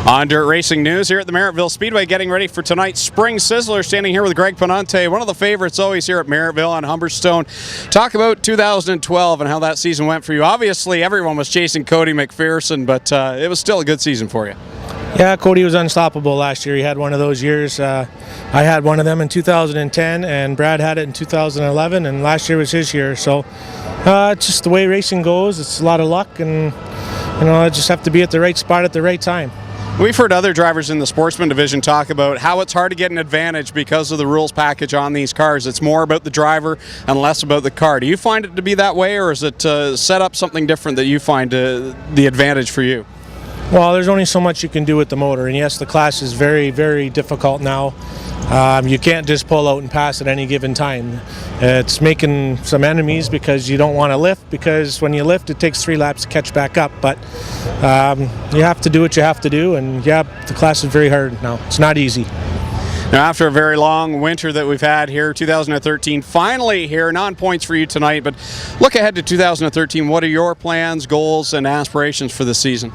On Dirt Racing News here at the Merrittville Speedway, getting ready for tonight's Spring Sizzler. Standing here with Greg Panunte, one of the favorites always here at Merrittville on Humberstone. Talk about 2012 and how that season went for you. Obviously, everyone was chasing Cody McPherson, but it was still a good season for you. Yeah, Cody was unstoppable last year. He had one of those years. I had one of them in 2010, and Brad had it in 2011, and last year was his year. So it's just the way racing goes. It's a lot of luck, and I just have to be at the right spot at the right time. We've heard other drivers in the Sportsman division talk about how it's hard to get an advantage because of the rules package on these cars. It's more about the driver and less about the car. Do you find it to be that way, or is it set up something different that you find the advantage for you? Well, there's only so much you can do with the motor, and yes, the class is very, very difficult now. You can't just pull out and pass at any given time. It's making some enemies because you don't want to lift, because when you lift it takes 3 laps to catch back up, but you have to do what you have to do, and yeah, the class is very hard now. It's not easy. Now, after a very long winter that we've had here, 2013 finally here, non-points for you tonight, but look ahead to 2013. What are your plans, goals, and aspirations for the season?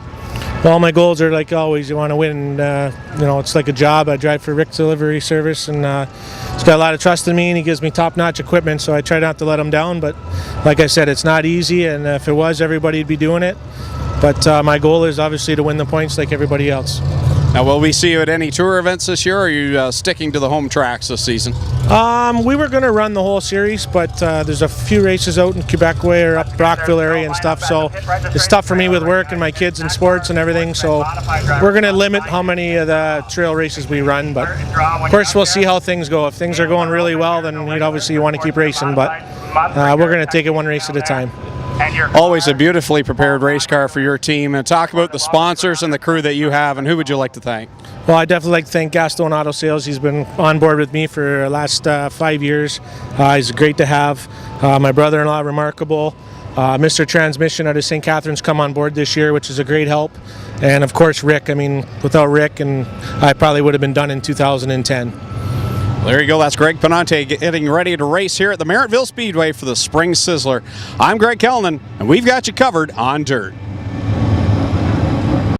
Well, my goals are like always. You want to win. It's like a job. I drive for Rick's Delivery Service, and he's got a lot of trust in me, and he gives me top-notch equipment, so I try not to let him down. But like I said, it's not easy, and if it was, everybody'd be doing it. But my goal is obviously to win the points like everybody else. Now, will we see you at any tour events this year, or are you sticking to the home tracks this season? We were going to run the whole series, but there's a few races out in Quebec way or up Brockville area and stuff, so it's tough for me with work and my kids and sports and everything, so we're going to limit how many of the trail races we run, but of course we'll see how things go. If things are going really well, then obviously you want to keep racing, but we're going to take it one race at a time. Always a beautifully prepared race car for your team. And talk about the sponsors and the crew that you have, and who would you like to thank? Well, I'd definitely like to thank Gaston Auto Sales. He's been on board with me for the last 5 years. He's great to have. My brother-in-law, Remarkable. Mr. Transmission out of St. Catharines come on board this year, which is a great help. And of course, Rick. I mean, without Rick, and I probably would have been done in 2010. There you go. That's Greg Panunte getting ready to race here at the Merrittville Speedway for the Spring Sizzler. I'm Greg Kellnan, and we've got you covered on Dirt.